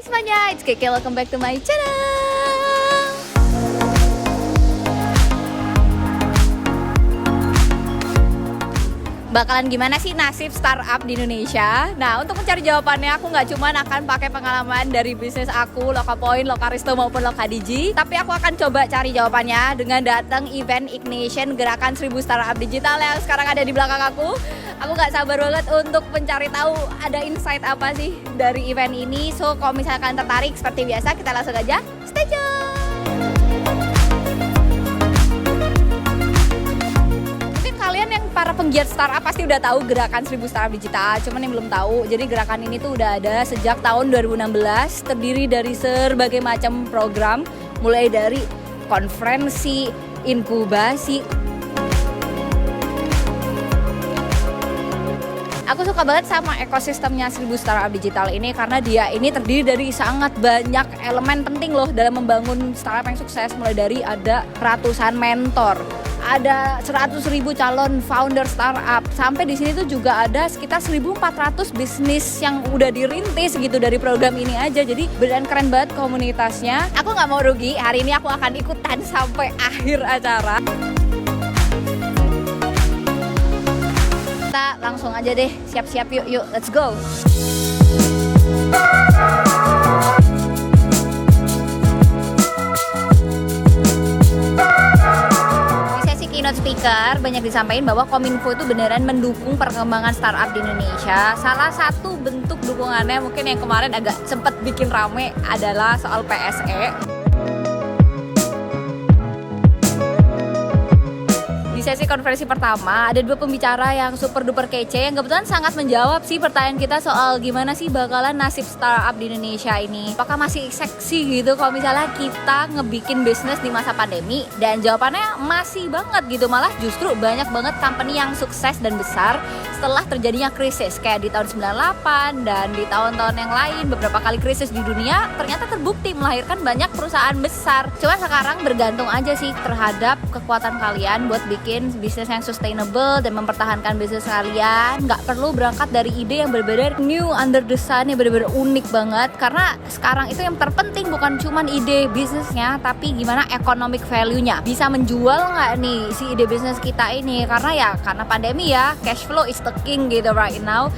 semuanya, it's Keke, welcome back to my channel. Bakalan gimana sih nasib startup di Indonesia? Nah, untuk mencari jawabannya aku nggak cuma akan pakai pengalaman dari bisnis aku, Lokapoint, Lokaristo maupun Lokadigi, tapi aku akan coba cari jawabannya dengan datang event Ignition Gerakan 1000 Startup Digital yang sekarang ada di belakang aku. Aku nggak sabar banget untuk mencari tahu ada insight apa sih dari event ini. So, kalau misalkan tertarik seperti biasa, kita langsung aja stay tune. Kalian yang para penggiat startup pasti udah tahu gerakan 1000 startup digital, cuman yang belum tahu, jadi gerakan ini tuh udah ada sejak tahun 2016, terdiri dari berbagai macam program, mulai dari konferensi, inkubasi. Aku suka banget sama ekosistemnya 1000 startup digital ini karena dia ini terdiri dari sangat banyak elemen penting loh dalam membangun startup yang sukses, mulai dari ada ratusan mentor, ada 100.000 calon founder startup, sampai di sini tuh juga ada sekitar 1.400 bisnis yang udah dirintis gitu dari program ini aja. Jadi beneran keren banget komunitasnya. Aku nggak mau rugi, hari ini aku akan ikutan sampai akhir acara. Kita langsung aja deh, siap-siap yuk, let's go. Keynote speaker banyak disampaikan bahwa Kominfo itu beneran mendukung perkembangan startup di Indonesia. Salah satu bentuk dukungannya mungkin yang kemarin agak sempat bikin rame adalah soal PSE. Di sesi konferensi pertama ada dua pembicara yang super duper kece yang kebetulan sangat menjawab sih pertanyaan kita soal gimana sih bakalan nasib startup di Indonesia ini. Apakah masih seksi gitu kalau misalnya kita ngebikin bisnis di masa pandemi? Dan jawabannya masih banget gitu, malah justru banyak banget company yang sukses dan besar setelah terjadinya krisis kayak di tahun 98 dan di tahun-tahun yang lain. Beberapa kali krisis di dunia ternyata terbukti melahirkan banyak perusahaan besar. Cuma sekarang bergantung aja sih terhadap kekuatan kalian buat bikin bisnis yang sustainable dan mempertahankan bisnis kalian. Nggak perlu berangkat dari ide yang berbeda, new under the sun, yang berbeda unik banget. Karena sekarang itu yang terpenting bukan cuman ide bisnisnya, tapi gimana economic value-nya. Bisa menjual nggak nih si ide bisnis kita ini? Karena pandemi ya, cash flow is the king gitu right now.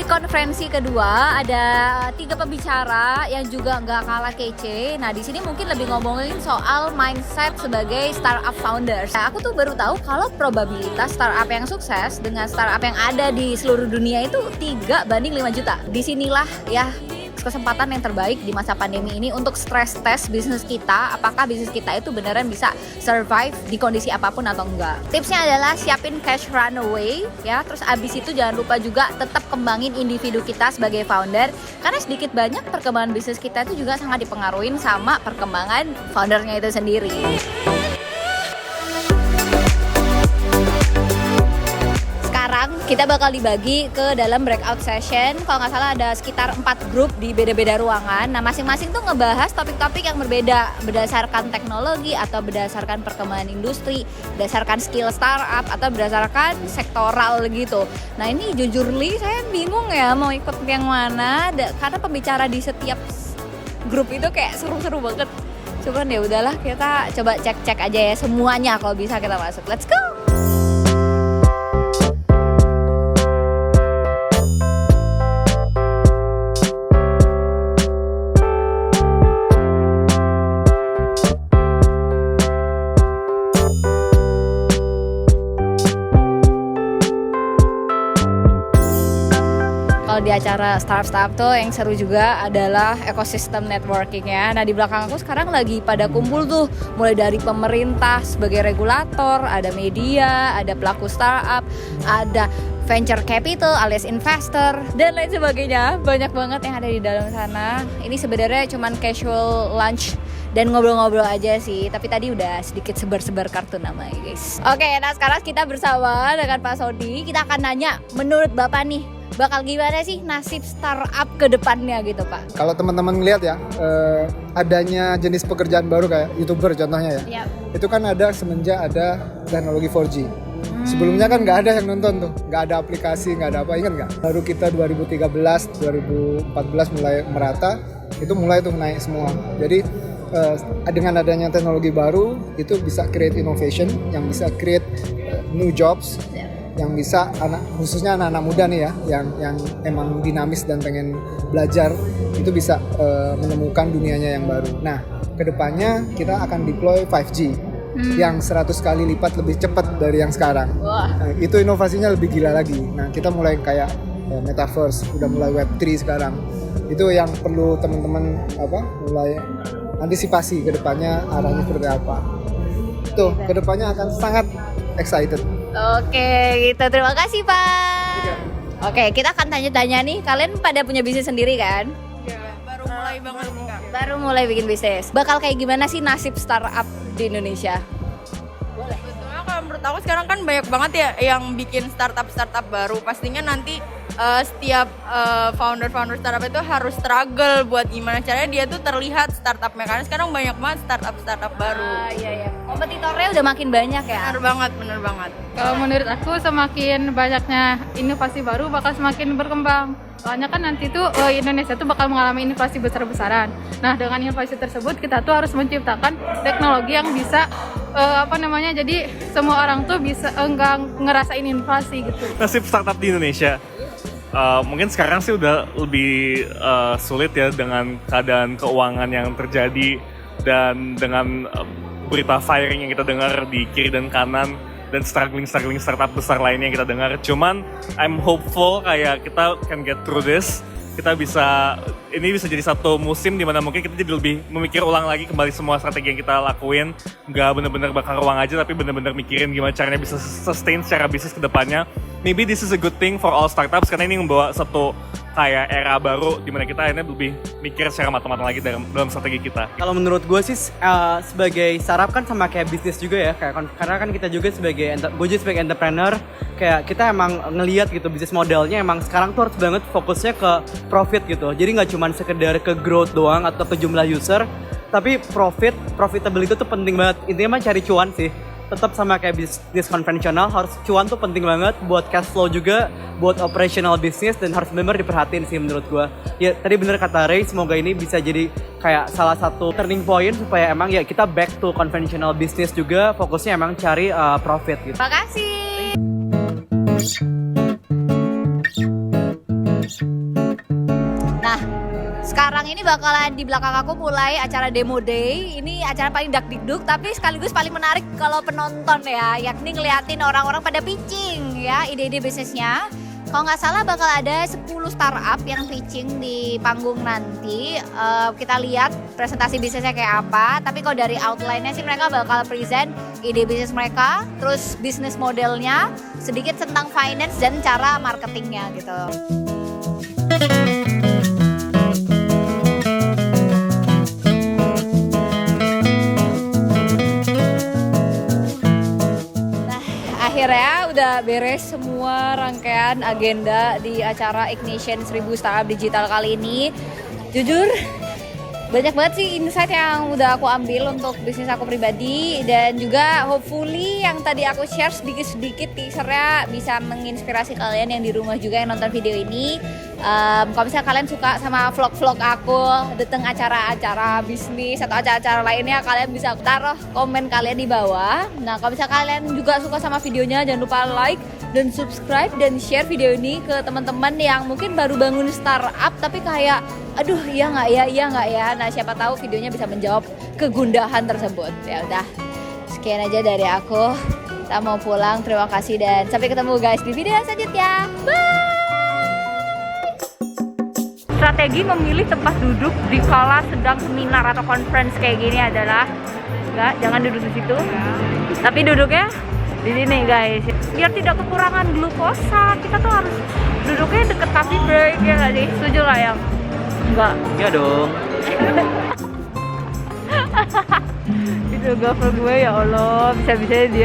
Konferensi kedua ada 3 pembicara yang juga nggak kalah kece. Nah, di sini mungkin lebih ngomongin soal mindset sebagai startup founders. Nah, aku tuh baru tahu kalau probabilitas startup yang sukses dengan startup yang ada di seluruh dunia itu 3:5 juta. Disinilah ya kesempatan yang terbaik di masa pandemi ini untuk stress test bisnis kita, apakah bisnis kita itu beneran bisa survive di kondisi apapun atau enggak. Tipsnya adalah siapin cash runway ya, terus abis itu jangan lupa juga tetap kembangin individu kita sebagai founder, karena sedikit banyak perkembangan bisnis kita itu juga sangat dipengaruhi sama perkembangan foundernya itu sendiri. Kita bakal dibagi ke dalam breakout session. Kalau nggak salah ada sekitar 4 grup di beda-beda ruangan. Nah, masing-masing tuh ngebahas topik-topik yang berbeda berdasarkan teknologi atau berdasarkan perkembangan industri, berdasarkan skill startup atau berdasarkan sektoral gitu. Nah, ini jujur saya bingung ya mau ikut yang mana, karena pembicara di setiap grup itu kayak seru-seru banget. Cuman ya udahlah, kita coba cek-cek aja ya semuanya, kalau bisa kita masuk. Let's go. Kalau di acara startup tuh yang seru juga adalah ekosistem networkingnya. Nah, di belakang aku sekarang lagi pada kumpul tuh, mulai dari pemerintah sebagai regulator, ada media, ada pelaku startup, ada venture capital alias investor, dan lain sebagainya. Banyak banget yang ada di dalam sana. Ini sebenarnya cuman casual lunch dan ngobrol-ngobrol aja sih, tapi tadi udah sedikit sebar-sebar kartu nama guys. Oke, nah sekarang kita bersama dengan Pak Sodi. Kita akan nanya, menurut Bapak nih, bakal gimana sih nasib startup ke depannya gitu Pak? Kalau teman-teman ngeliat ya, adanya jenis pekerjaan baru kayak YouTuber contohnya ya. Yep. Itu kan ada semenjak ada teknologi 4G. Sebelumnya kan nggak ada yang nonton tuh, nggak ada aplikasi, nggak ada apa, ingat nggak? Baru kita 2013, 2014 mulai merata, itu mulai tuh naik semua. Jadi dengan adanya teknologi baru, itu bisa create innovation, yang bisa create new jobs, yang bisa khususnya anak-anak muda nih ya, yang emang dinamis dan pengen belajar, itu bisa menemukan dunianya yang baru. Nah, kedepannya kita akan deploy 5G yang 100 kali lipat lebih cepat dari yang sekarang. Nah, itu inovasinya lebih gila lagi. Nah, kita mulai kayak metaverse, udah mulai Web3 sekarang. Itu yang perlu teman-teman mulai antisipasi kedepannya arahnya seperti apa. Tuh, kedepannya akan sangat excited. Oke, gitu. Terima kasih, Pak. Oke, kita akan tanya-tanya nih. Kalian pada punya bisnis sendiri kan? Ya, baru mulai banget nih Kak. Baru mulai bikin bisnis. Bakal kayak gimana sih nasib startup di Indonesia? Sebetulnya kalau menurut aku sekarang kan banyak banget ya yang bikin startup baru. Pastinya nanti setiap founder startup itu harus struggle buat gimana caranya dia tuh terlihat startupnya. Karena sekarang banyak banget startup baru. Iya. Kompetitornya udah makin banyak ya? Bener banget. Kalau menurut aku semakin banyaknya inovasi baru bakal semakin berkembang. Soalnya kan nanti tuh Indonesia tuh bakal mengalami inovasi besar-besaran. Nah, dengan inovasi tersebut kita tuh harus menciptakan teknologi yang bisa jadi semua orang tuh bisa ngerasain inovasi gitu. Nasib startup di Indonesia mungkin sekarang sih udah lebih sulit ya dengan keadaan keuangan yang terjadi dan dengan berita firing yang kita dengar di kiri dan kanan dan struggling startup besar lainnya yang kita dengar. Cuman I'm hopeful kayak kita can get through this. Ini bisa jadi satu musim di mana mungkin kita jadi lebih memikir ulang lagi kembali semua strategi yang kita lakuin. Nggak bener-bener bakar uang aja, tapi bener-bener mikirin gimana caranya bisa sustain secara bisnis ke depannya. Maybe this is a good thing for all startups karena ini membawa satu kayak era baru di mana kita akhirnya lebih mikir secara matang-matang lagi dalam strategi kita. Kalau menurut gue sih sebagai startup kan sama kayak bisnis juga ya, karena kan kita juga sebagai entrepreneur, kayak kita emang ngelihat gitu bisnis modelnya emang sekarang tuh harus banget fokusnya ke profit gitu. Jadi nggak cuma sekedar ke growth doang atau ke jumlah user, tapi profitability itu tuh penting banget. Intinya mah cari cuan sih. Tetap sama kayak bisnis konvensional, harus cuan tuh penting banget buat cash flow juga, buat operational bisnis, dan harus benar diperhatiin sih menurut gua. Ya tadi bener kata Ray, semoga ini bisa jadi kayak salah satu turning point supaya emang ya kita back to conventional business juga, fokusnya emang cari profit gitu. Terima kasih. Nah, sekarang ini bakalan di belakang aku mulai acara demo day. Ini acara paling dakdikduk tapi sekaligus paling menarik kalau penonton ya, yakni ngeliatin orang-orang pada pitching ya ide-ide bisnisnya. Kalau nggak salah bakal ada 10 startup yang pitching di panggung nanti. Kita lihat presentasi bisnisnya kayak apa. Tapi kalau dari outline-nya sih mereka bakal present ide bisnis mereka, terus bisnis modelnya, sedikit tentang finance dan cara marketingnya gitu. Akhirnya udah beres semua rangkaian agenda di acara Ignition 1000 Startup Digital kali ini. Jujur banyak banget sih insight yang udah aku ambil untuk bisnis aku pribadi, dan juga hopefully yang tadi aku share sedikit-sedikit teasernya bisa menginspirasi kalian yang di rumah juga yang nonton video ini. Kalau misalnya kalian suka sama vlog-vlog aku, datang acara-acara bisnis atau acara-acara lainnya, kalian bisa taruh komen kalian di bawah. Nah, kalau misalnya kalian juga suka sama videonya, jangan lupa like dan subscribe dan share video ini ke teman-teman yang mungkin baru bangun startup tapi kayak aduh iya nggak ya. Nah, siapa tahu videonya bisa menjawab kegundahan tersebut. Ya udah, sekian aja dari aku. Kita mau pulang. Terima kasih dan sampai ketemu guys di video selanjutnya. Bye. Strategi memilih tempat duduk di kala sedang seminar atau conference kayak gini adalah jangan duduk di situ, tapi duduknya di sini guys, biar tidak kekurangan glukosa. Kita tuh harus duduknya deket coffee break, ya nggak sih? Setuju lah yang enggak? Iya dong. Itu gaffer gue, ya Allah, bisa-bisa dia